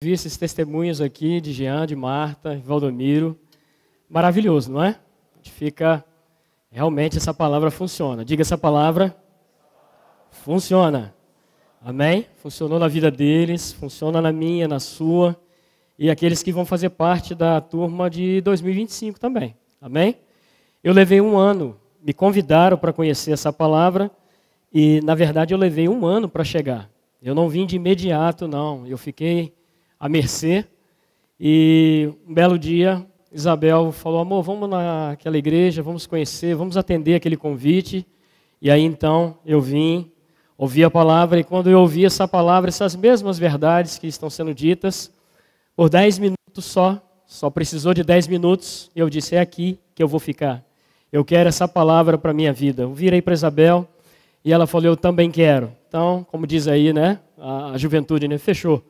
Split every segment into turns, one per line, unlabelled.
Vi esses testemunhos aqui de Jean, de Marta, de Valdomiro. Maravilhoso, não é? A gente fica... Realmente essa palavra funciona. Diga essa palavra. Funciona. Amém? Funcionou na vida deles, funciona na minha, na sua. E aqueles que vão fazer parte da turma de 2025 também. Amém? Eu levei 1 ano. Me convidaram para conhecer essa palavra. E, na verdade, eu levei 1 ano para chegar. Eu não vim de imediato, não. Eu fiquei à mercê. E um belo dia, Isabel falou, amor, vamos naquela igreja, vamos conhecer, vamos atender aquele convite. E aí, então, eu vim, ouvi a palavra, e quando eu ouvi essa palavra, essas mesmas verdades que estão sendo ditas, por 10 minutos só precisou de 10 minutos, eu disse, é aqui que eu vou ficar. Eu quero essa palavra para a minha vida. Eu virei para Isabel, e ela falou, eu também quero. Então, como diz aí, né, a juventude, né, fechou.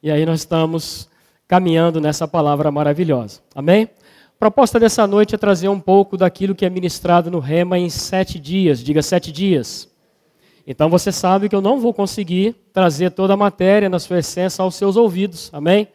E aí nós estamos caminhando nessa palavra maravilhosa. Amém? A proposta dessa noite é trazer um pouco daquilo que é ministrado no Rema em 7 dias. Diga 7 dias. Então você sabe que eu não vou conseguir trazer toda a matéria na sua essência aos seus ouvidos. Amém?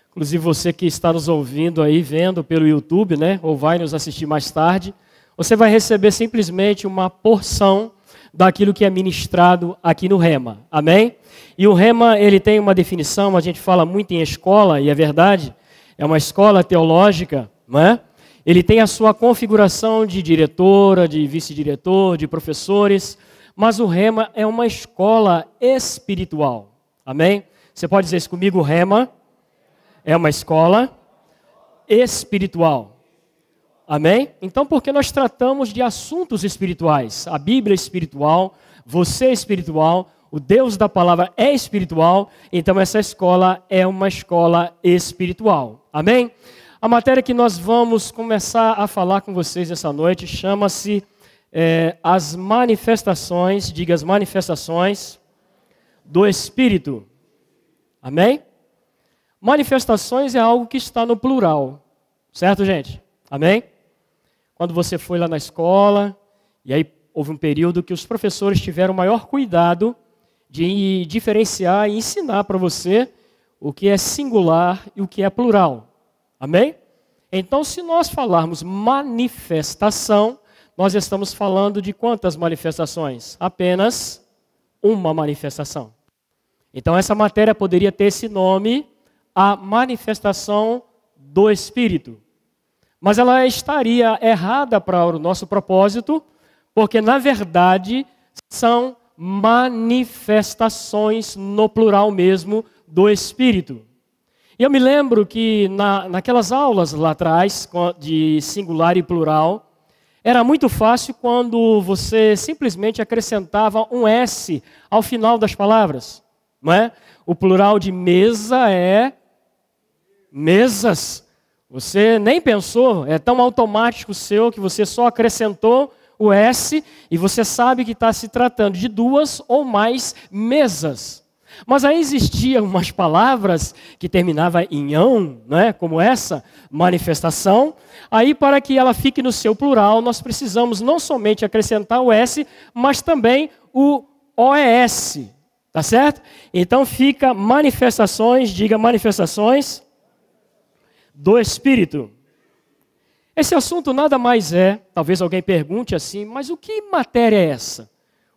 Inclusive você que está nos ouvindo aí, vendo pelo YouTube, né, ou vai nos assistir mais tarde, você vai receber simplesmente uma porção daquilo que é ministrado aqui no Rema. Amém? E o Rema, ele tem uma definição, a gente fala muito em escola, e é verdade, é uma escola teológica, não é? Ele tem a sua configuração de diretora, de vice-diretor, de professores, mas o Rema é uma escola espiritual. Amém? Você pode dizer isso comigo, o Rema é uma escola espiritual. Amém? Então, porque nós tratamos de assuntos espirituais, a Bíblia é espiritual, você é espiritual, o Deus da palavra é espiritual, então essa escola é uma escola espiritual. Amém? A matéria que nós vamos começar a falar com vocês essa noite chama-se as manifestações, diga as manifestações do Espírito. Amém? Manifestações é algo que está no plural, certo, gente? Amém? Quando você foi lá na escola, e aí houve um período que os professores tiveram maior cuidado de diferenciar e ensinar para você o que é singular e o que é plural. Amém? Então, se nós falarmos manifestação, nós estamos falando de quantas manifestações? Apenas uma manifestação. Então, essa matéria poderia ter esse nome, a manifestação do Espírito. Mas ela estaria errada para o nosso propósito, porque, na verdade, são manifestações no plural mesmo do Espírito. E eu me lembro que naquelas aulas lá atrás, de singular e plural, era muito fácil quando você simplesmente acrescentava um S ao final das palavras. Não é? O plural de mesa é mesas. Você nem pensou, é tão automático seu que você só acrescentou o S e você sabe que está se tratando de 2 ou mais mesas. Mas aí existiam umas palavras que terminavam em ão, né, como essa, manifestação. Aí para que ela fique no seu plural, nós precisamos não somente acrescentar o S, mas também o OES, tá certo? Então fica manifestações, diga manifestações do Espírito. Esse assunto nada mais é, talvez alguém pergunte assim, mas o que matéria é essa?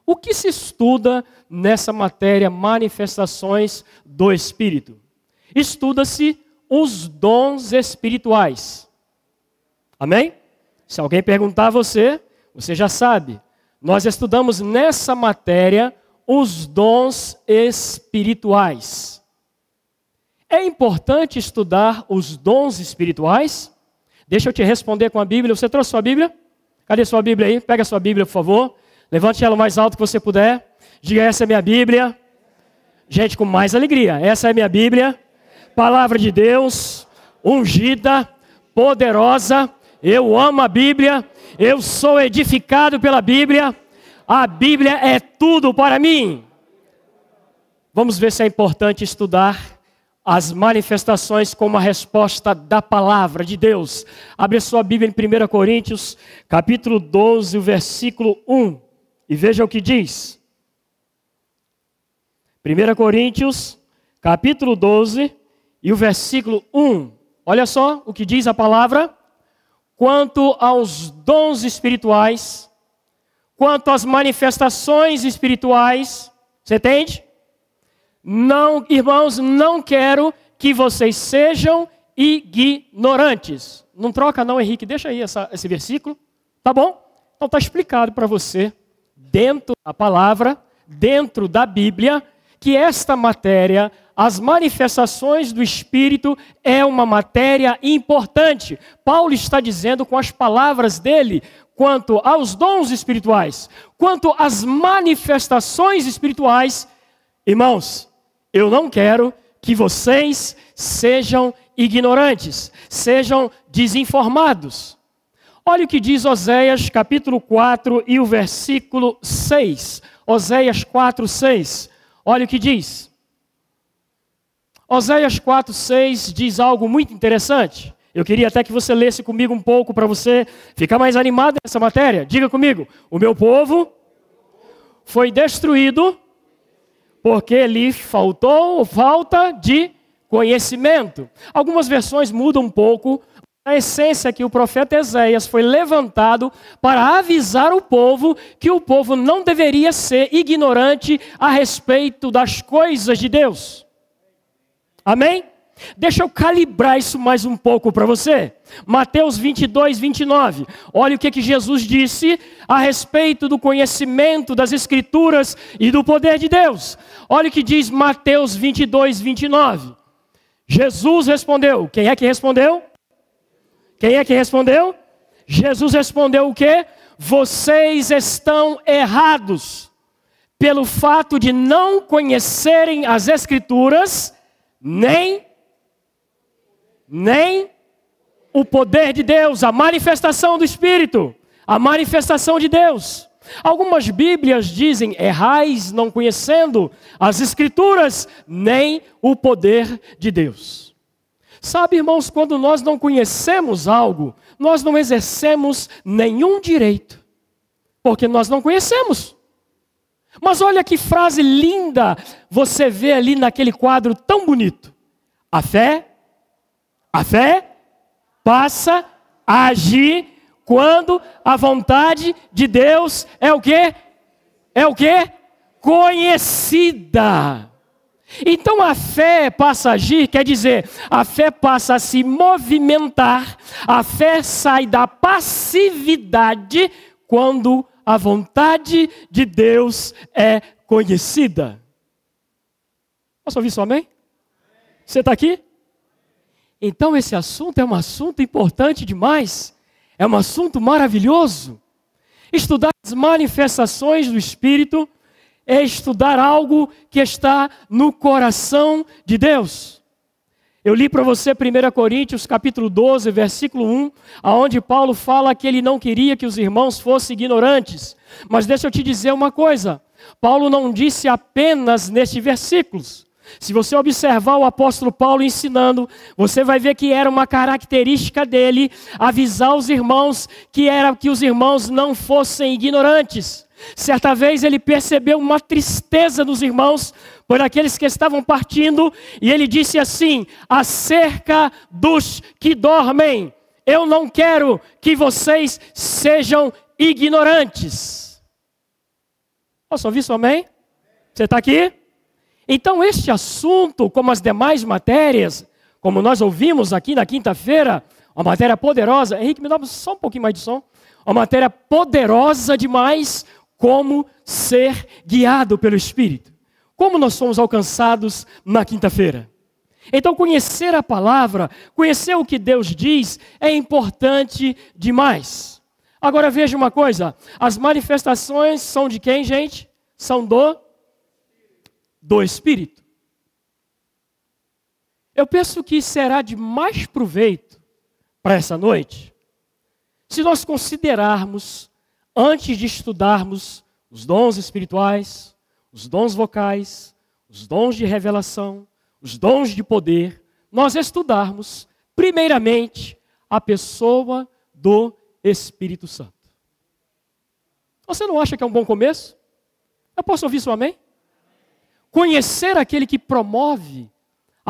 O que se estuda nessa matéria manifestações do Espírito? Estuda-se os dons espirituais. Amém? Se alguém perguntar a você, você já sabe. Nós estudamos nessa matéria os dons espirituais. É importante estudar os dons espirituais? Deixa eu te responder com a Bíblia. Você trouxe sua Bíblia? Cadê sua Bíblia aí? Pega a sua Bíblia, por favor. Levante ela o mais alto que você puder. Diga, essa é minha Bíblia. Gente, com mais alegria. Essa é minha Bíblia. Palavra de Deus, ungida, poderosa. Eu amo a Bíblia. Eu sou edificado pela Bíblia. A Bíblia é tudo para mim. Vamos ver se é importante estudar as manifestações como a resposta da palavra de Deus. Abre sua Bíblia em 1 Coríntios, capítulo 12, o versículo 1. E veja o que diz. 1 Coríntios, capítulo 12, e o versículo 1. Olha só o que diz a palavra. Quanto aos dons espirituais, quanto às manifestações espirituais, você entende? Não, irmãos, não quero que vocês sejam ignorantes. Não troca não, Henrique, deixa aí esse versículo, tá bom? Então está explicado para você, dentro da palavra, dentro da Bíblia, que esta matéria, as manifestações do Espírito, é uma matéria importante. Paulo está dizendo com as palavras dele, quanto aos dons espirituais, quanto às manifestações espirituais, irmãos, eu não quero que vocês sejam ignorantes, sejam desinformados. Olha o que diz Oséias capítulo 4 e o versículo 6. Oséias 4, 6. Olha o que diz. Oséias 4, 6 diz algo muito interessante. Eu queria até que você lesse comigo um pouco para você ficar mais animado nessa matéria. Diga comigo. O meu povo foi destruído porque lhe falta de conhecimento. Algumas versões mudam um pouco. A essência é que o profeta Eséias foi levantado para avisar o povo que o povo não deveria ser ignorante a respeito das coisas de Deus. Amém? Deixa eu calibrar isso mais um pouco para você. Mateus 22, 29. Olha o que Jesus disse a respeito do conhecimento das Escrituras e do poder de Deus. Olha o que diz Mateus 22, 29. Jesus respondeu. Quem é que respondeu? Quem é que respondeu? Jesus respondeu o quê? Vocês estão errados pelo fato de não conhecerem as Escrituras, nem o poder de Deus, a manifestação do Espírito, a manifestação de Deus. Algumas Bíblias dizem, errais não conhecendo as Escrituras, nem o poder de Deus. Sabe, irmãos, quando nós não conhecemos algo, nós não exercemos nenhum direito, porque nós não conhecemos. Mas olha que frase linda você vê ali naquele quadro tão bonito. A fé passa a agir quando a vontade de Deus é o quê? É o quê? Conhecida. Então a fé passa a agir, quer dizer, a fé passa a se movimentar, a fé sai da passividade quando a vontade de Deus é conhecida. Posso ouvir isso, amém? Você está aqui? Então esse assunto é um assunto importante demais, é um assunto maravilhoso. Estudar as manifestações do Espírito é estudar algo que está no coração de Deus. Eu li para você 1 Coríntios capítulo 12, versículo 1, onde Paulo fala que ele não queria que os irmãos fossem ignorantes. Mas deixa eu te dizer uma coisa, Paulo não disse apenas nestes versículos. Se você observar o apóstolo Paulo ensinando, você vai ver que era uma característica dele avisar os irmãos que os irmãos não fossem ignorantes. Certa vez ele percebeu uma tristeza dos irmãos por aqueles que estavam partindo e ele disse assim, acerca dos que dormem, eu não quero que vocês sejam ignorantes. Posso ouvir isso, amém? Você está aqui? Então este assunto, como as demais matérias, como nós ouvimos aqui na quinta-feira, uma matéria poderosa, Henrique, me dá só um pouquinho mais de som, uma matéria poderosa demais, como ser guiado pelo Espírito. Como nós somos alcançados na quinta-feira. Então conhecer a palavra, conhecer o que Deus diz, é importante demais. Agora veja uma coisa, as manifestações são de quem, gente? São do Espírito. Eu penso que será de mais proveito para essa noite, se nós considerarmos, antes de estudarmos os dons espirituais, os dons vocais, os dons de revelação, os dons de poder, nós estudarmos, primeiramente, a pessoa do Espírito Santo. Você não acha que é um bom começo? Eu posso ouvir seu amém? Conhecer aquele que promove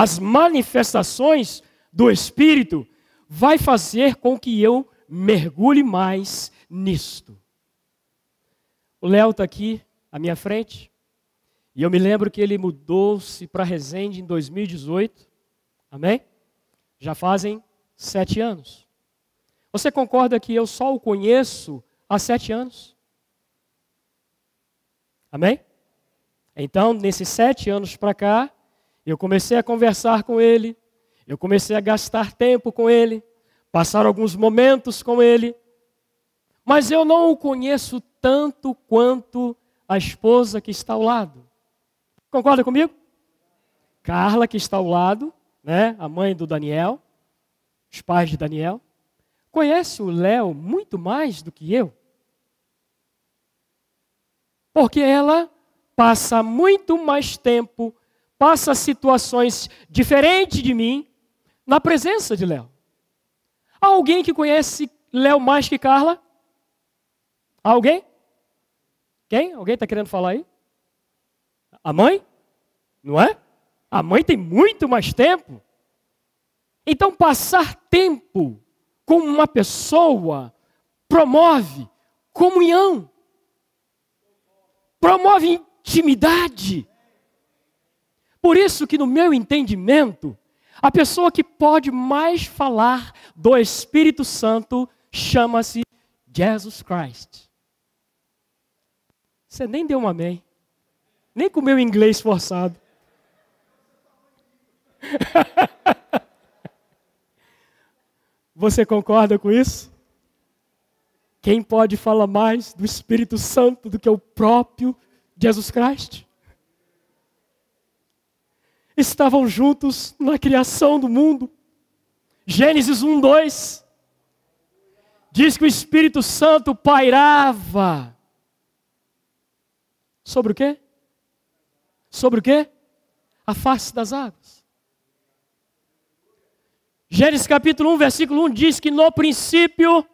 as manifestações do Espírito, vai fazer com que eu mergulhe mais nisto. O Léo está aqui à minha frente, e eu me lembro que ele mudou-se para Resende em 2018, amém? Já fazem 7 anos. Você concorda que eu só o conheço há 7 anos? Amém? Então, nesses 7 anos para cá, eu comecei a conversar com ele, eu comecei a gastar tempo com ele, passar alguns momentos com ele, mas eu não o conheço tanto quanto a esposa que está ao lado. Concorda comigo? Carla, que está ao lado, né? A mãe do Daniel, os pais de Daniel, conhece o Léo muito mais do que eu. Porque ela passa muito mais tempo, passa situações diferentes de mim, na presença de Léo. Há alguém que conhece Léo mais que Carla? Há alguém? Quem? Alguém está querendo falar aí? A mãe? Não é? A mãe tem muito mais tempo. Então, passar tempo com uma pessoa promove comunhão, promove intimidade. Por isso que, no meu entendimento, a pessoa que pode mais falar do Espírito Santo chama-se Jesus Christ. Você nem deu um amém. Nem com o meu inglês forçado. Você concorda com isso? Quem pode falar mais do Espírito Santo do que o próprio Jesus Cristo? Estavam juntos na criação do mundo. Gênesis 1:2 diz que o Espírito Santo pairava. Sobre o quê? Sobre o quê? A face das águas. Gênesis capítulo 1, versículo 1 diz que no princípio,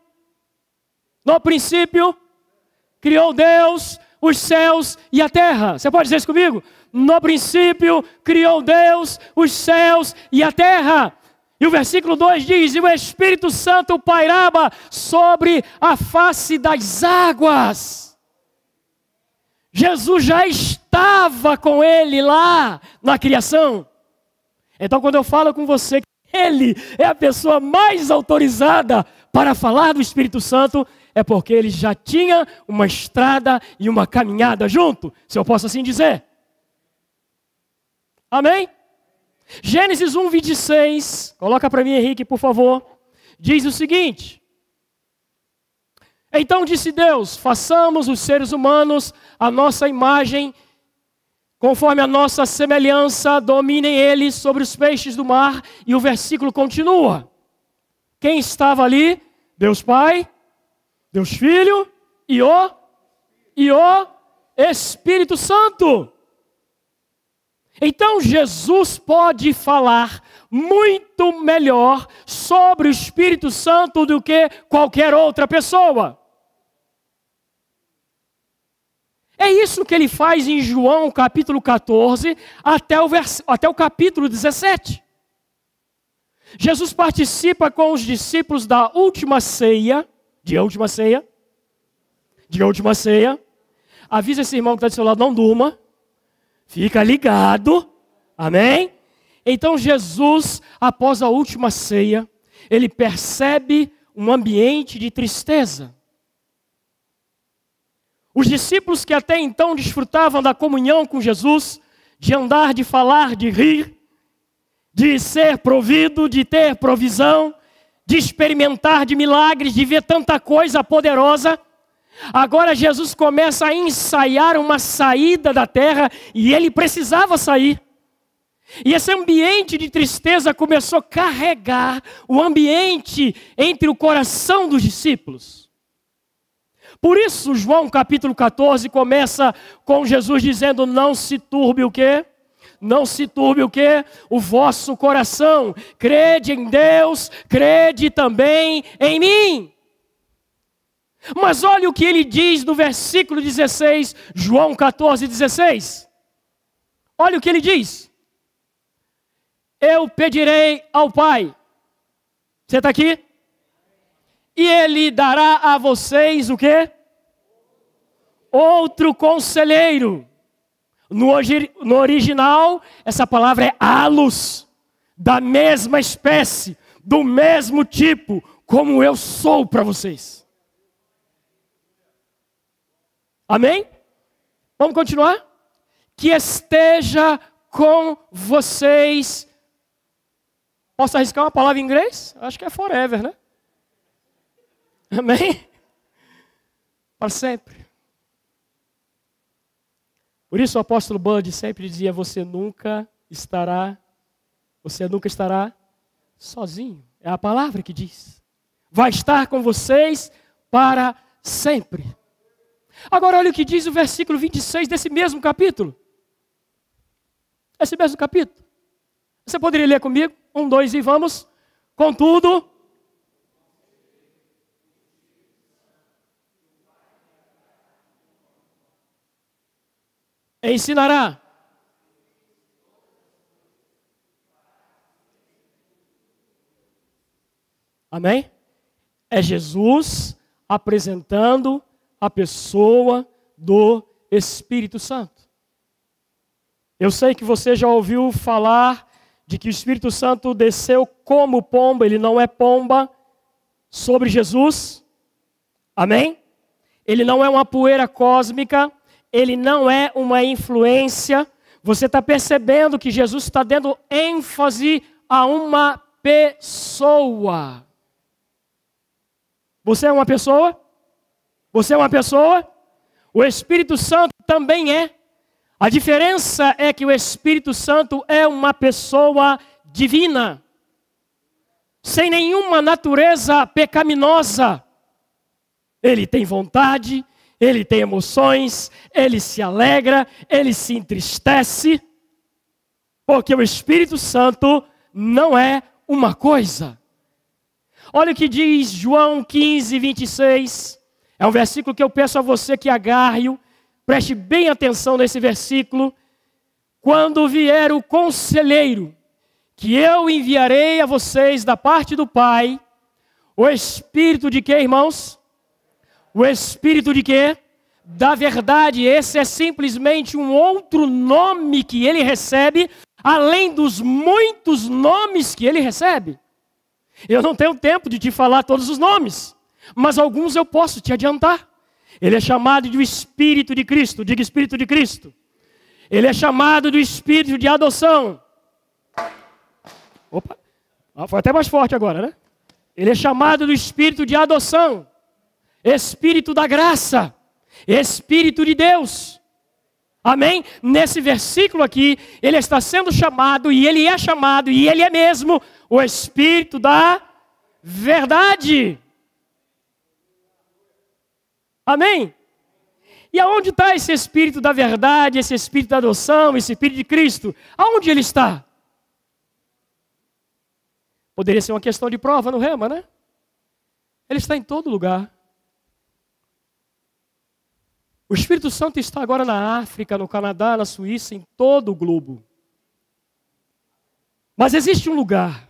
criou Deus os céus e a terra. Você pode dizer isso comigo? No princípio, criou Deus os céus e a terra. E o versículo 2 diz, e o Espírito Santo pairava sobre a face das águas. Jesus já estava com ele lá na criação. Então, quando eu falo com você que ele é a pessoa mais autorizada para falar do Espírito Santo, é porque ele já tinha uma estrada e uma caminhada junto, se eu posso assim dizer. Amém? Gênesis 1:26, coloca para mim, Henrique, por favor, diz o seguinte: então disse Deus, façamos os seres humanos a nossa imagem, conforme a nossa semelhança, dominem eles sobre os peixes do mar. E o versículo continua. Quem estava ali? Deus Pai, Deus Filho e o Espírito Santo. Então Jesus pode falar muito melhor sobre o Espírito Santo do que qualquer outra pessoa. É isso que ele faz em João capítulo 14 até o capítulo 17. Jesus participa com os discípulos da última ceia. Avisa esse irmão que está do seu lado, não durma. Fica ligado. Amém? Então Jesus, após a última ceia, ele percebe um ambiente de tristeza. Os discípulos que até então desfrutavam da comunhão com Jesus, de andar, de falar, de rir, de ser provido, de ter provisão, de experimentar de milagres, de ver tanta coisa poderosa. Agora Jesus começa a ensaiar uma saída da terra e ele precisava sair. E esse ambiente de tristeza começou a carregar o ambiente entre o coração dos discípulos. Por isso, João capítulo 14 começa com Jesus dizendo, não se turbe o quê? Não se turbe o quê? O vosso coração. Crede em Deus, crede também em mim. Mas olha o que ele diz no versículo 16, João 14, 16. Olha o que ele diz. eu pedirei ao Pai. Você está aqui? E Ele dará a vocês o quê? Outro conselheiro. No original, essa palavra é alus, da mesma espécie, do mesmo tipo, como eu sou para vocês. Amém? Vamos continuar? Que esteja com vocês. Posso arriscar uma palavra em inglês? Acho que é forever, né? Amém? Para sempre. Por isso o apóstolo Bud sempre dizia, você nunca estará sozinho. É a palavra que diz. Vai estar com vocês para sempre. Agora olha o que diz o versículo 26 desse mesmo capítulo. Esse mesmo capítulo. Você poderia ler comigo? 1, 2 e vamos. Contudo, ensinará. Amém? É Jesus apresentando a pessoa do Espírito Santo. Eu sei que você já ouviu falar de que o Espírito Santo desceu como pomba, ele não é pomba, sobre Jesus. Amém? Ele não é uma poeira cósmica, ele não é uma influência. Você está percebendo que Jesus está dando ênfase a uma pessoa. Você é uma pessoa? Você é uma pessoa? O Espírito Santo também é. A diferença é que o Espírito Santo é uma pessoa divina, sem nenhuma natureza pecaminosa. Ele tem vontade, ele tem emoções, ele se alegra, ele se entristece, porque o Espírito Santo não é uma coisa. Olha o que diz João 15, 26. É um versículo que eu peço a você que agarre-o. Preste bem atenção nesse versículo. Quando vier o conselheiro, que eu enviarei a vocês da parte do Pai, o Espírito de quê, irmãos? O Espírito de quê? Da verdade. Esse é simplesmente um outro nome que ele recebe, além dos muitos nomes que ele recebe. Eu não tenho tempo de te falar todos os nomes, mas alguns eu posso te adiantar. Ele é chamado de o Espírito de Cristo. Diga Espírito de Cristo. Ele é chamado do Espírito de adoção. Opa, foi até mais forte agora, né? Ele é chamado do Espírito de adoção. Espírito da graça. Espírito de Deus. Amém? Nesse versículo aqui, ele está sendo chamado, e ele é chamado, e ele é mesmo o Espírito da verdade. Amém? E aonde está esse Espírito da verdade, esse Espírito da adoção, esse Espírito de Cristo? Aonde ele está? Poderia ser uma questão de prova no rema, né? Ele está em todo lugar. O Espírito Santo está agora na África, no Canadá, na Suíça, em todo o globo. Mas existe um lugar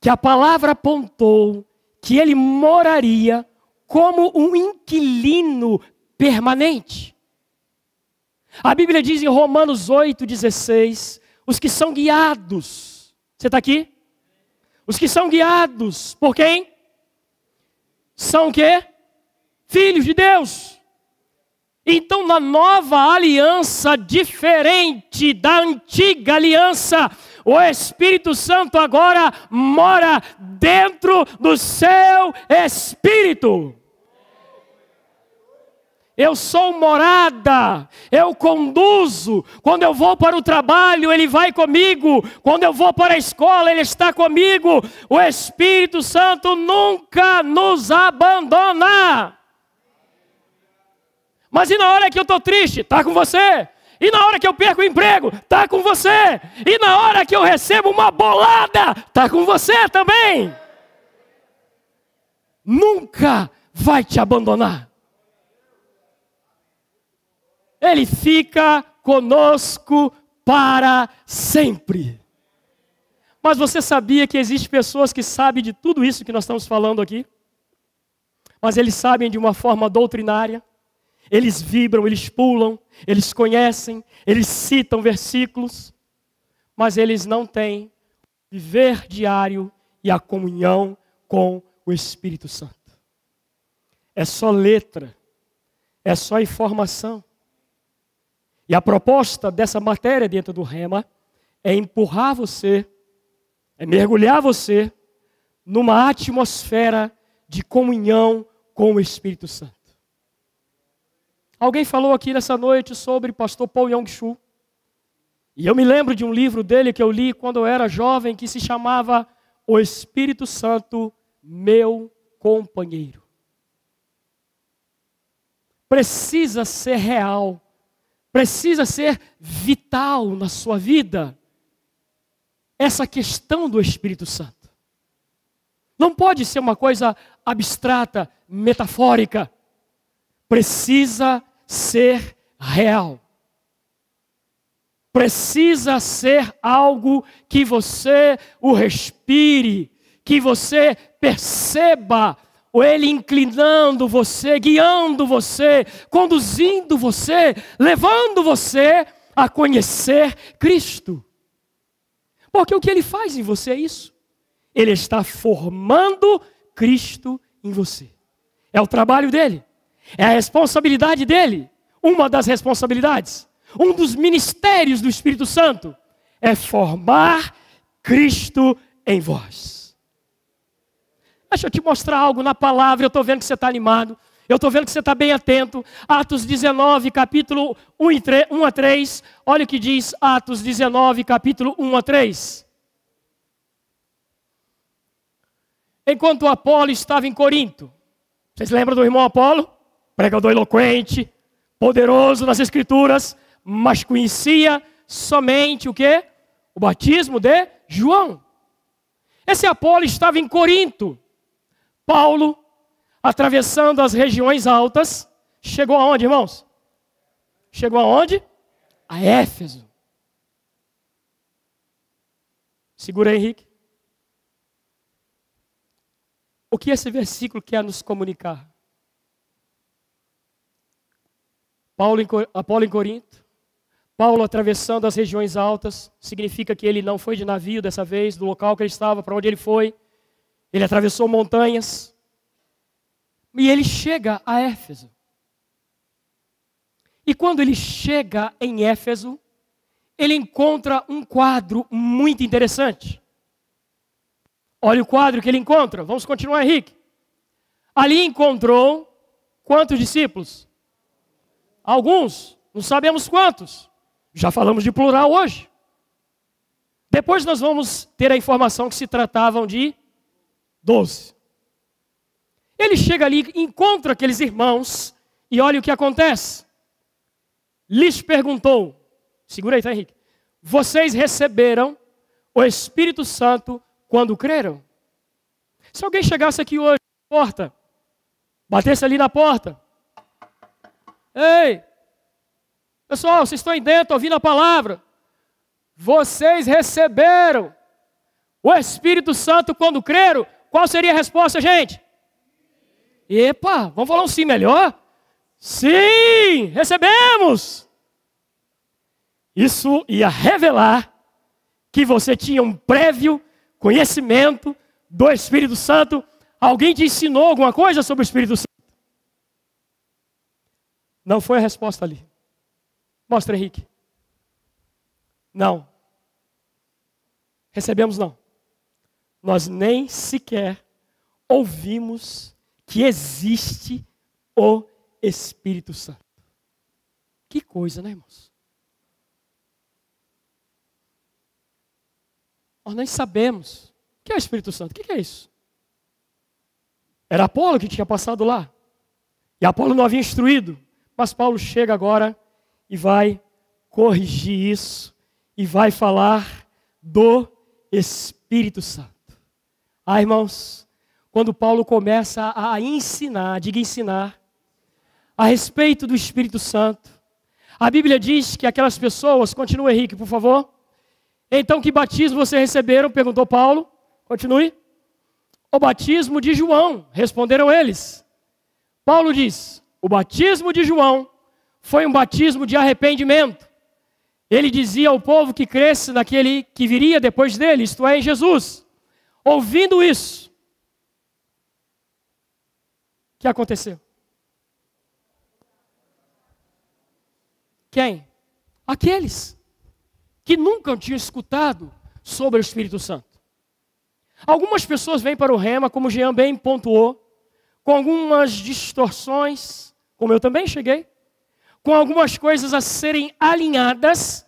que a palavra apontou que ele moraria como um inquilino permanente. A Bíblia diz em Romanos 8,16, os que são guiados. Você está aqui? Os que são guiados por quem? São o quê? Filhos de Deus. Então, na nova aliança, diferente da antiga aliança, o Espírito Santo agora mora dentro do seu espírito. Eu sou morada, eu conduzo. Quando eu vou para o trabalho, Ele vai comigo. Quando eu vou para a escola, Ele está comigo. O Espírito Santo nunca nos abandona. Mas e na hora que eu estou triste? Está com você. E na hora que eu perco o emprego? Está com você. E na hora que eu recebo uma bolada? Está com você também. Nunca vai te abandonar. Ele fica conosco para sempre. Mas você sabia que existem pessoas que sabem de tudo isso que nós estamos falando aqui? Mas eles sabem de uma forma doutrinária. Eles vibram, eles pulam, eles conhecem, eles citam versículos. Mas eles não têm o viver diário e a comunhão com o Espírito Santo. É só letra, é só informação. E a proposta dessa matéria dentro do Rema é empurrar você, é mergulhar você numa atmosfera de comunhão com o Espírito Santo. Alguém falou aqui nessa noite sobre o pastor Paul Yong-Shu. E eu me lembro de um livro dele que eu li quando eu era jovem, que se chamava O Espírito Santo, Meu Companheiro. Precisa ser real, precisa ser vital na sua vida essa questão do Espírito Santo. Não pode ser uma coisa abstrata, metafórica. Precisa ser real. Precisa ser algo que você o respire, que você perceba, ou ele inclinando você, guiando você, conduzindo você, levando você a conhecer Cristo. Porque o que ele faz em você é isso. Ele está formando Cristo em você. É o trabalho dele. É a responsabilidade dele. Uma das responsabilidades. Um dos ministérios do Espírito Santo é formar Cristo em vós. Deixa eu te mostrar algo na palavra. Eu estou vendo que você está animado. Eu estou vendo que você está bem atento. Atos 19, capítulo 1 a 3. Olha o que diz Atos 19, capítulo 1 a 3. Enquanto o Apolo estava em Corinto. Vocês lembram do irmão Apolo? Pregador eloquente, poderoso nas Escrituras, mas conhecia somente o quê? O batismo de João. Esse Apolo estava em Corinto. Paulo, atravessando as regiões altas, chegou aonde, irmãos? Chegou aonde? A Éfeso. Segura aí, Henrique. O que esse versículo quer nos comunicar? Apolo em Corinto, Paulo atravessando as regiões altas, significa que ele não foi de navio dessa vez, do local que ele estava, para onde ele foi. Ele atravessou montanhas. E ele chega a Éfeso. E quando ele chega em Éfeso, ele encontra um quadro muito interessante. Olha o quadro que ele encontra. Vamos continuar, Henrique. Ali encontrou quantos discípulos? Alguns, não sabemos quantos. Já falamos de plural hoje. Depois nós vamos ter a informação que se tratavam de 12. Ele chega ali, encontra aqueles irmãos e olha o que acontece. Lhes perguntou, segura aí, tá, Henrique? Vocês receberam o Espírito Santo quando creram? Se alguém chegasse aqui hoje na porta, batesse ali na porta. Ei, pessoal, vocês estão aí dentro ouvindo a palavra. Vocês receberam o Espírito Santo quando creram? Qual seria a resposta, gente? Epa, vamos falar um sim melhor? Sim, recebemos. Isso ia revelar que você tinha um prévio conhecimento do Espírito Santo. Alguém te ensinou alguma coisa sobre o Espírito Santo? Não foi a resposta ali. Mostra, Henrique. Não. Recebemos não. Nós nem sequer ouvimos que existe o Espírito Santo. Que coisa, né, irmãos? Nós nem sabemos. O que é o Espírito Santo? O que é isso? Era Apolo que tinha passado lá. E Apolo não havia instruído. Mas Paulo chega agora e vai corrigir isso. E vai falar do Espírito Santo. Ah, irmãos, quando Paulo começa a ensinar, diga ensinar, a respeito do Espírito Santo, A Bíblia diz que aquelas pessoas, continua Henrique, por favor. Então, que batismo vocês receberam? Perguntou Paulo. Continue. O batismo de João, responderam eles. Paulo diz, o batismo de João foi um batismo de arrependimento. Ele dizia ao povo que cresce naquele que viria depois dele, isto é, em Jesus. Ouvindo isso, o que aconteceu? Quem? Aqueles que nunca tinham escutado sobre o Espírito Santo. Algumas pessoas vêm para o Rema, como o Jean bem pontuou, com algumas distorções, como eu também cheguei, com algumas coisas a serem alinhadas,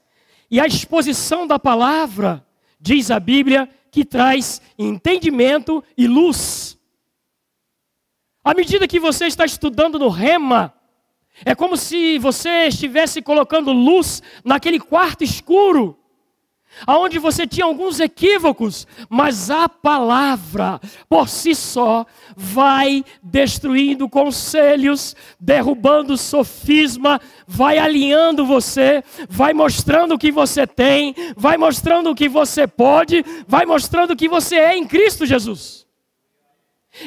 e a exposição da palavra, diz a Bíblia, que traz entendimento e luz. À medida que você está estudando no Rema, é como se você estivesse colocando luz naquele quarto escuro, onde você tinha alguns equívocos, mas a palavra, por si só, vai destruindo conselhos, derrubando sofisma, vai alinhando você, vai mostrando o que você tem, vai mostrando o que você pode, vai mostrando o que você é em Cristo Jesus.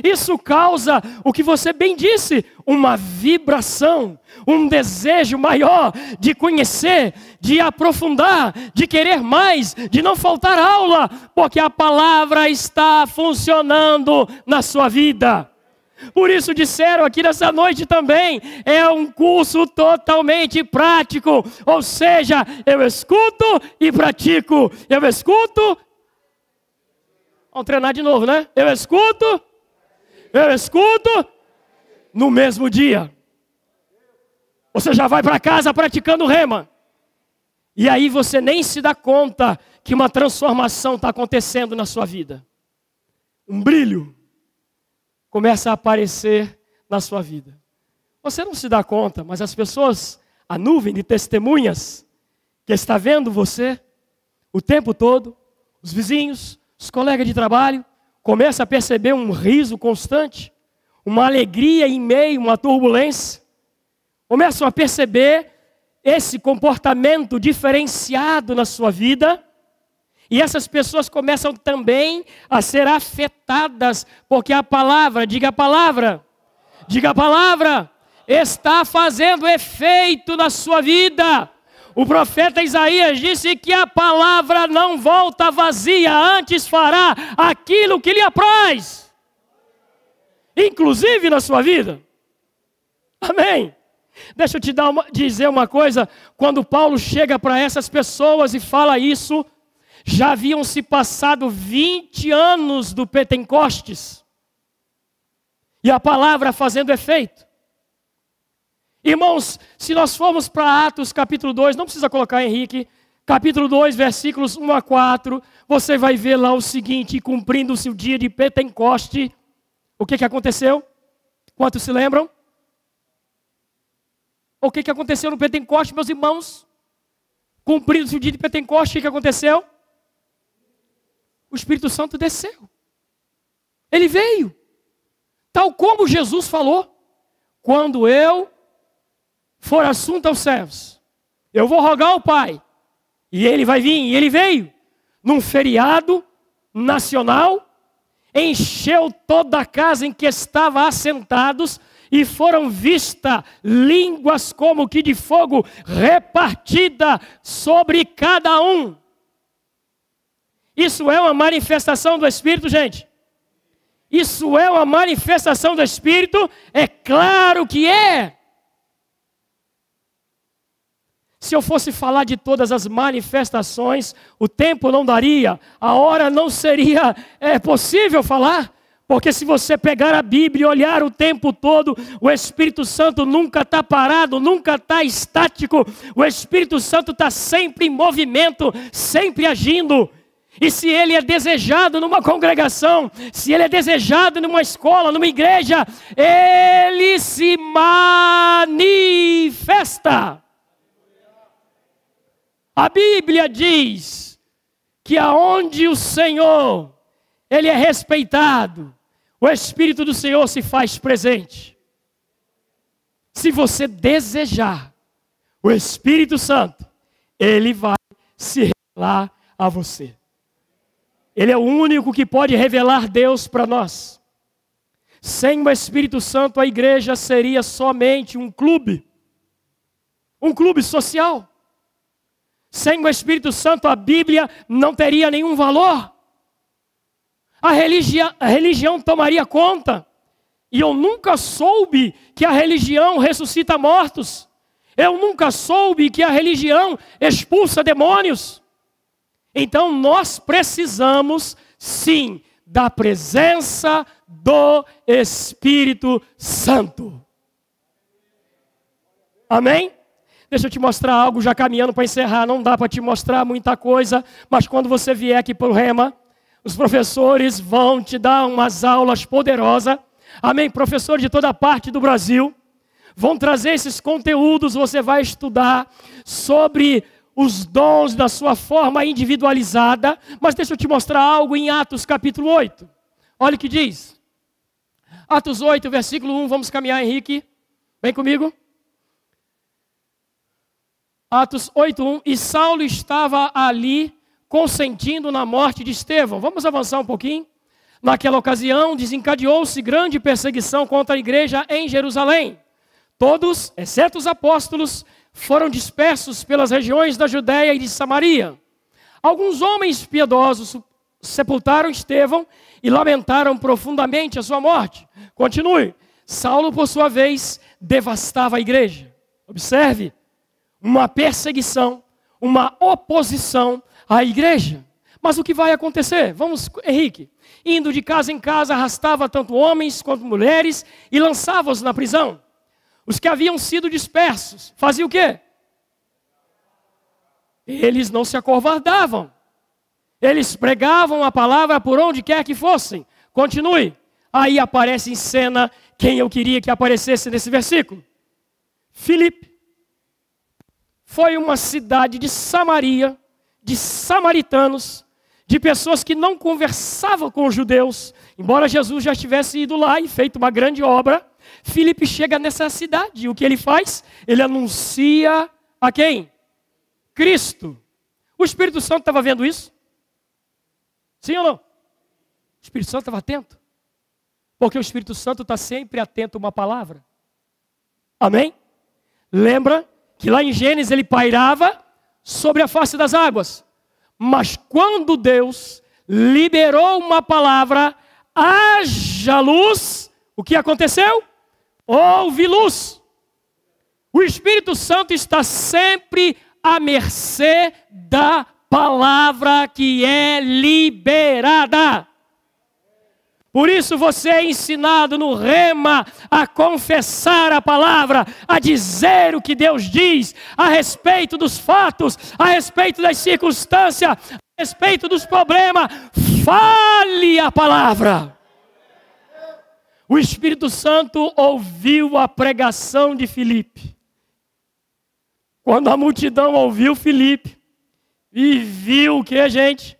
Isso causa, o que você bem disse, uma vibração, um desejo maior de conhecer, de aprofundar, de querer mais, de não faltar aula, porque a palavra está funcionando na sua vida. Por isso disseram aqui nessa noite também, é um curso totalmente prático, ou seja, eu escuto e pratico, eu escuto, vamos treinar de novo, né? Eu escuto no mesmo dia. Você já vai para casa praticando rema. E aí você nem se dá conta que uma transformação está acontecendo na sua vida. Um brilho começa a aparecer na sua vida. Você não se dá conta, mas as pessoas, a nuvem de testemunhas que está vendo você o tempo todo, os vizinhos, os colegas de trabalho, começa a perceber um riso constante, uma alegria em meio a uma turbulência. Começam a perceber esse comportamento diferenciado na sua vida. E essas pessoas começam também a ser afetadas, porque a palavra, diga a palavra, está fazendo efeito na sua vida. O profeta Isaías disse que a palavra não volta vazia, antes fará aquilo que lhe apraz. Inclusive na sua vida. Amém. Deixa eu te dizer uma coisa. Quando Paulo chega para essas pessoas e fala isso, já haviam se passado 20 anos do Pentecostes. E a palavra fazendo efeito. Irmãos, se nós formos para Atos capítulo 2, não precisa colocar Henrique, capítulo 2, versículos 1 a 4, você vai ver lá o seguinte: cumprindo-se o dia de Pentecoste, o que aconteceu? Quantos se lembram? O que aconteceu no Pentecoste, meus irmãos? Cumprindo-se o dia de Pentecoste, o que aconteceu? O Espírito Santo desceu. Ele veio. Tal como Jesus falou, quando eu for assunto aos céus, eu vou rogar ao Pai, e Ele vai vir, e Ele veio, num feriado nacional, encheu toda a casa em que estavam assentados, e foram vistas línguas como que de fogo, repartida sobre cada um. Isso é uma manifestação do Espírito, gente. Isso é uma manifestação do Espírito? É claro que é. Se eu fosse falar de todas as manifestações, o tempo não daria, a hora não seria possível falar, porque se você pegar a Bíblia e olhar o tempo todo, o Espírito Santo nunca está parado, nunca está estático, o Espírito Santo está sempre em movimento, sempre agindo. E se ele é desejado numa congregação, se ele é desejado numa escola, numa igreja, ele se manifesta. A Bíblia diz que aonde o Senhor, Ele é respeitado, o Espírito do Senhor se faz presente. Se você desejar, O Espírito Santo, ele vai se revelar a você. Ele é o único que pode revelar Deus para nós. Sem o Espírito Santo, a igreja seria somente um clube social. Sem o Espírito Santo, a Bíblia não teria nenhum valor. A religião tomaria conta. E eu nunca soube que a religião ressuscita mortos. Eu nunca soube que a religião expulsa demônios. Então nós precisamos, sim, da presença do Espírito Santo. Amém? Deixa eu te mostrar algo, já caminhando para encerrar. Não dá para te mostrar muita coisa, mas quando você vier aqui para o Rema, os professores vão te dar umas aulas poderosas. Amém? Professores de toda parte do Brasil vão trazer esses conteúdos. Você vai estudar sobre os dons da sua forma individualizada. Mas deixa eu te mostrar algo em Atos capítulo 8. Olha o que diz. Atos 8, versículo 1. Vamos caminhar, Henrique. Vem comigo. Atos 8, 1. E Saulo estava ali consentindo na morte de Estevão. Vamos avançar um pouquinho. Naquela ocasião, desencadeou-se grande perseguição contra a igreja em Jerusalém. Todos, exceto os apóstolos, foram dispersos pelas regiões da Judéia e de Samaria. Alguns homens piedosos sepultaram Estevão e lamentaram profundamente a sua morte. Continue. Saulo, por sua vez, devastava a igreja. Observe, uma perseguição, uma oposição à igreja. Mas o que vai acontecer? Vamos, Henrique. Indo de casa em casa, arrastava tanto homens quanto mulheres e lançava-os na prisão. Os que haviam sido dispersos, faziam o quê? Eles não se acovardavam. Eles pregavam a palavra por onde quer que fossem. Continue. Aí aparece em cena quem eu queria que aparecesse nesse versículo. Filipe. Foi uma cidade de Samaria, de samaritanos, de pessoas que não conversavam com os judeus. Embora Jesus já tivesse ido lá e feito uma grande obra, Filipe chega nessa cidade. E o que ele faz? Ele anuncia a quem? Cristo. O Espírito Santo estava vendo isso? Sim ou não? O Espírito Santo estava atento. Porque o Espírito Santo está sempre atento a uma palavra. Amém? Lembra que lá em Gênesis ele pairava sobre a face das águas. Mas quando Deus liberou uma palavra, haja luz, o que aconteceu? Houve luz. O Espírito Santo está sempre à mercê da palavra que é liberada. Por isso você é ensinado no Rema a confessar a palavra, a dizer o que Deus diz a respeito dos fatos, a respeito das circunstâncias, a respeito dos problemas. Fale a palavra. O Espírito Santo ouviu a pregação de Filipe. Quando a multidão ouviu Filipe e viu o que, gente?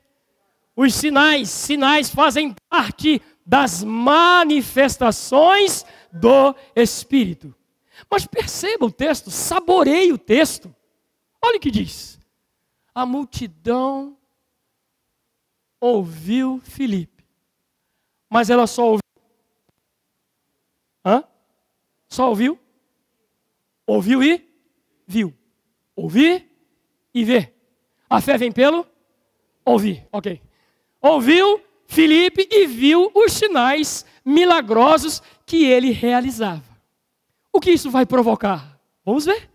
Os sinais. Sinais fazem parte das manifestações do Espírito. Mas perceba o texto, saboreie o texto. Olha o que diz. A multidão ouviu Filipe. Mas ela só ouviu. Só ouviu? Ouviu e viu. Ouvir e ver. A fé vem pelo ouvir. Ok. Ouviu Filipe e viu os sinais milagrosos que ele realizava. O que isso vai provocar? Vamos ver.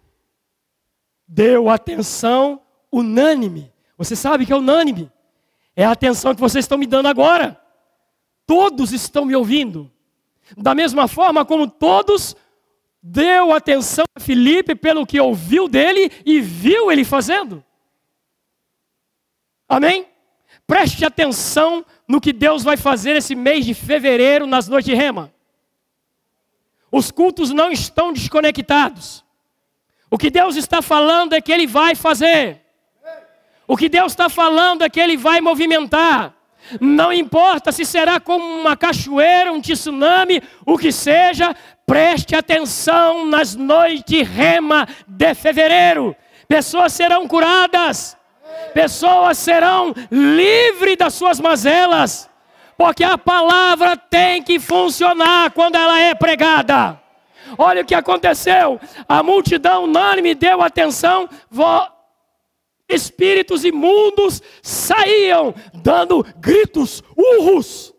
Deu atenção unânime. Você sabe que é unânime. É a atenção que vocês estão me dando agora. Todos estão me ouvindo. Da mesma forma como todos deu atenção a Filipe pelo que ouviu dele e viu ele fazendo. Amém? Preste atenção no que Deus vai fazer esse mês de fevereiro nas noites de Rema. Os cultos não estão desconectados. O que Deus está falando é que Ele vai fazer. O que Deus está falando é que Ele vai movimentar. Não importa se será como uma cachoeira, um tsunami, o que seja, preste atenção nas noites rema de fevereiro. Pessoas serão curadas, pessoas serão livres das suas mazelas, porque a palavra tem que funcionar quando ela é pregada. Olha o que aconteceu, a multidão unânime deu atenção, espíritos imundos saíam dando gritos, urros,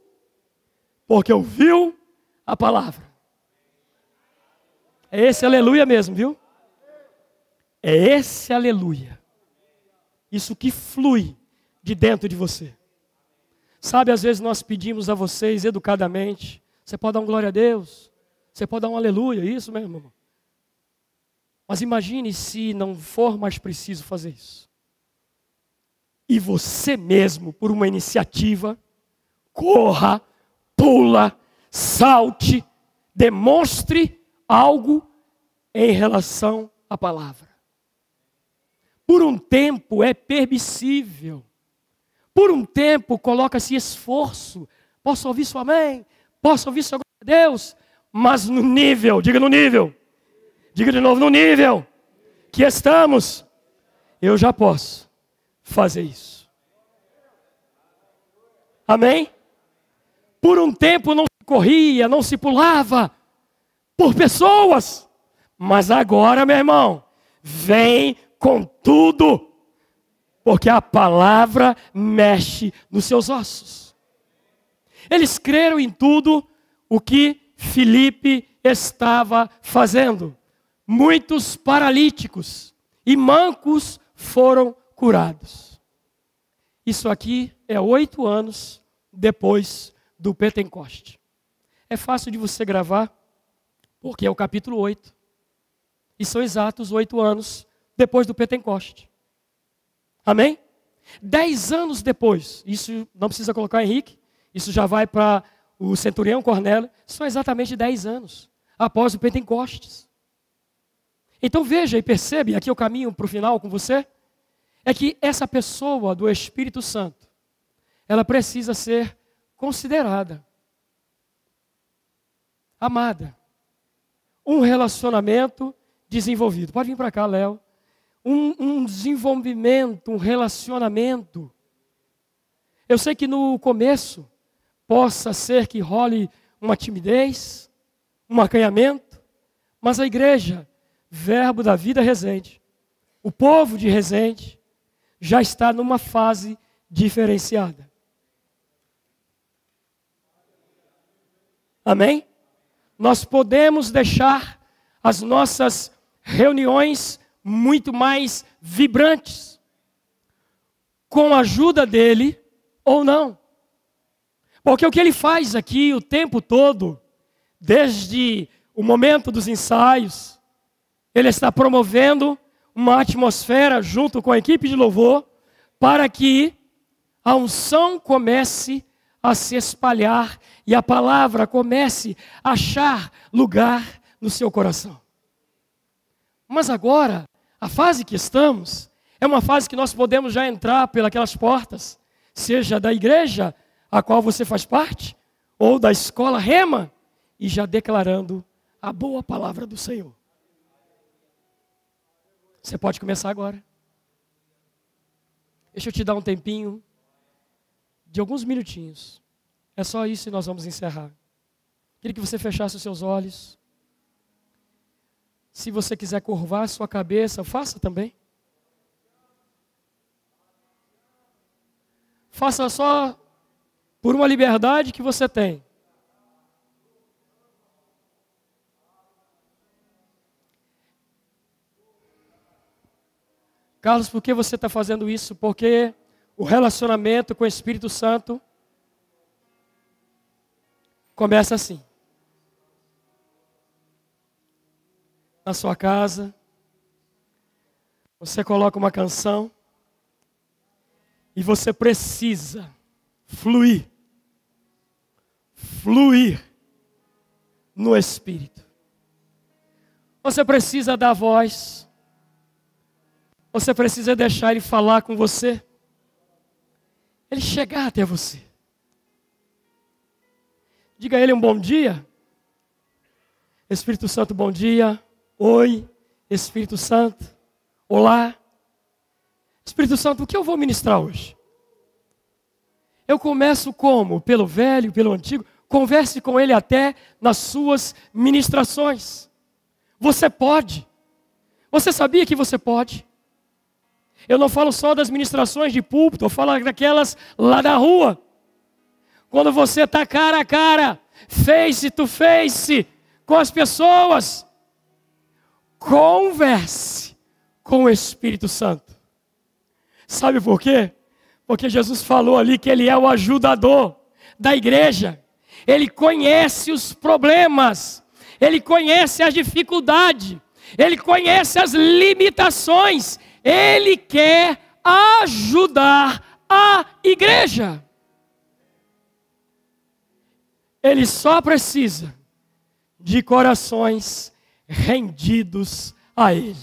porque ouviu a palavra. É esse aleluia mesmo, viu? É esse aleluia. Isso que flui de dentro de você. Sabe, às vezes nós pedimos a vocês educadamente, você pode dar um glória a Deus, você pode dar um aleluia, isso mesmo, irmão. Mas imagine se não for mais preciso fazer isso. E você mesmo, por uma iniciativa, corra, pula, salte, demonstre algo em relação à palavra. Por um tempo é permissível. Por um tempo coloca-se esforço. Posso ouvir seu amém? Posso ouvir seu glória a Deus? Mas no nível, diga no nível. Diga de novo, no nível que estamos, eu já posso fazer isso. Amém? Por um tempo não se corria, não se pulava por pessoas. Mas agora, meu irmão, vem com tudo. Porque a palavra mexe nos seus ossos. Eles creram em tudo o que Filipe estava fazendo. Muitos paralíticos e mancos foram curados. Isso aqui é 8 anos depois do Pentecoste. É fácil de você gravar, porque é o capítulo 8. E são exatos 8 anos depois do Pentecoste. Amém? 10 anos depois, isso não precisa colocar Henrique, isso já vai para o centurião Cornélio, são exatamente 10 anos após o Pentecostes. Então veja e percebe, aqui eu caminho para o final com você, é que essa pessoa do Espírito Santo, ela precisa ser considerada, amada, um relacionamento desenvolvido. Pode vir para cá, Léo. Um desenvolvimento, um relacionamento. Eu sei que no começo possa ser que role uma timidez, um acanhamento, mas a igreja, Verbo da Vida Resende, o povo de Resende, já está numa fase diferenciada. Amém? Nós podemos deixar as nossas reuniões muito mais vibrantes, com a ajuda dele ou não. Porque o que ele faz aqui o tempo todo, desde o momento dos ensaios, ele está promovendo uma atmosfera junto com a equipe de louvor, para que a unção comece a se espalhar e a palavra comece a achar lugar no seu coração. Mas agora, a fase que estamos, é uma fase que nós podemos já entrar pelas portas, seja da igreja a qual você faz parte, ou da escola Rema, e já declarando a boa palavra do Senhor. Você pode começar agora. Deixa eu te dar um tempinho, de alguns minutinhos. É só isso e nós vamos encerrar. Queria que você fechasse os seus olhos. Se você quiser curvar a sua cabeça, faça também. Faça só por uma liberdade que você tem. Carlos, por que você está fazendo isso? Porque o relacionamento com o Espírito Santo começa assim. Na sua casa, você coloca uma canção e você precisa fluir no Espírito. Você precisa dar voz, você precisa deixar Ele falar com você, Ele chegar até você. Diga a Ele um bom dia. Espírito Santo, bom dia. Oi, Espírito Santo. Olá. Espírito Santo, o que eu vou ministrar hoje? Eu começo como? Pelo velho, pelo antigo? Converse com Ele até nas suas ministrações. Você pode. Você sabia que você pode? Eu não falo só das ministrações de púlpito, eu falo daquelas lá da rua. Quando você está cara a cara, face to face, com as pessoas, converse com o Espírito Santo. Sabe por quê? Porque Jesus falou ali que Ele é o ajudador da igreja. Ele conhece os problemas, Ele conhece as dificuldades, Ele conhece as limitações. Ele quer ajudar a igreja. Ele só precisa de corações rendidos a Ele.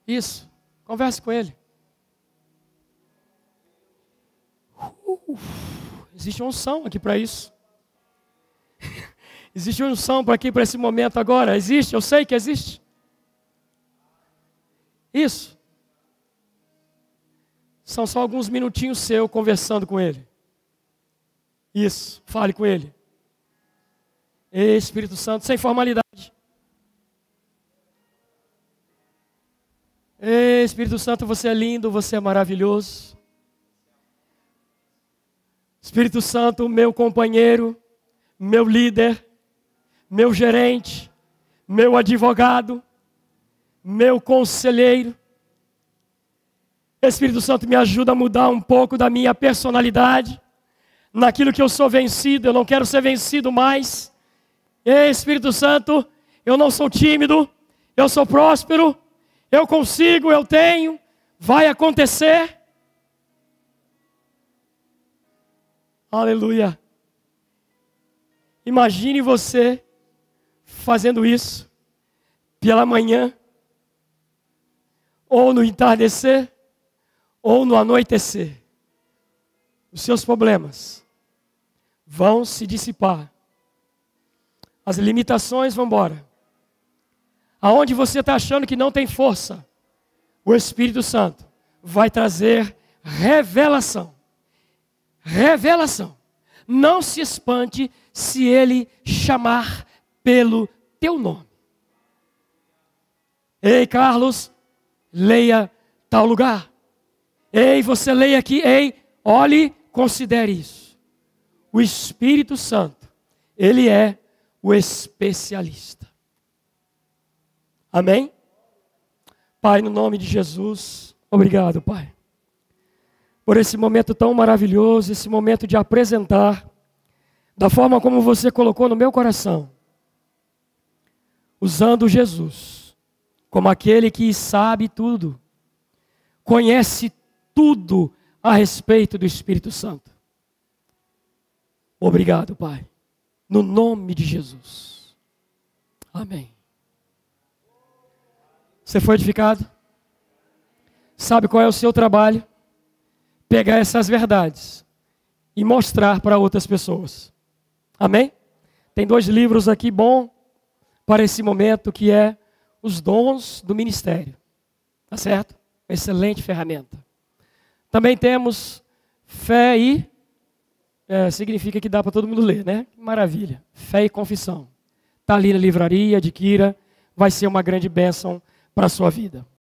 Isso, converse com Ele. Existe uma unção aqui para isso. Existe uma unção aqui para esse momento agora. Existe, eu sei que existe. Isso. São só alguns minutinhos seus conversando com Ele. Isso, fale com Ele. Ei, Espírito Santo, sem formalidade. Ei, Espírito Santo, você é lindo, você é maravilhoso. Espírito Santo, meu companheiro, meu líder, meu gerente, meu advogado, meu conselheiro. Espírito Santo, me ajuda a mudar um pouco da minha personalidade, naquilo que eu sou vencido, eu não quero ser vencido mais. Ei, Espírito Santo, eu não sou tímido, eu sou próspero, eu consigo, eu tenho, vai acontecer. Aleluia. Imagine você fazendo isso pela manhã, ou no entardecer, ou no anoitecer. Os seus problemas vão se dissipar. As limitações vão embora. Aonde você está achando que não tem força, o Espírito Santo vai trazer revelação. Revelação. Não se espante se Ele chamar pelo teu nome. Ei, Carlos, leia tal lugar. Ei, você leia aqui. Ei, olhe, considere isso. O Espírito Santo, Ele é o especialista. Amém? Pai, no nome de Jesus, obrigado, Pai, por esse momento tão maravilhoso, esse momento de apresentar, da forma como você colocou no meu coração, usando Jesus, como aquele que sabe tudo, conhece tudo a respeito do Espírito Santo. Obrigado, Pai, no nome de Jesus. Amém. Você foi edificado? Sabe qual é o seu trabalho? Pegar essas verdades e mostrar para outras pessoas. Amém? Tem 2 livros aqui bom para esse momento, que é Os Dons do Ministério. Tá certo? Excelente ferramenta. Também temos Fé e... significa que dá para todo mundo ler, né? Maravilha. Fé e Confissão. Está ali na livraria, adquira. Vai ser uma grande bênção para a sua vida.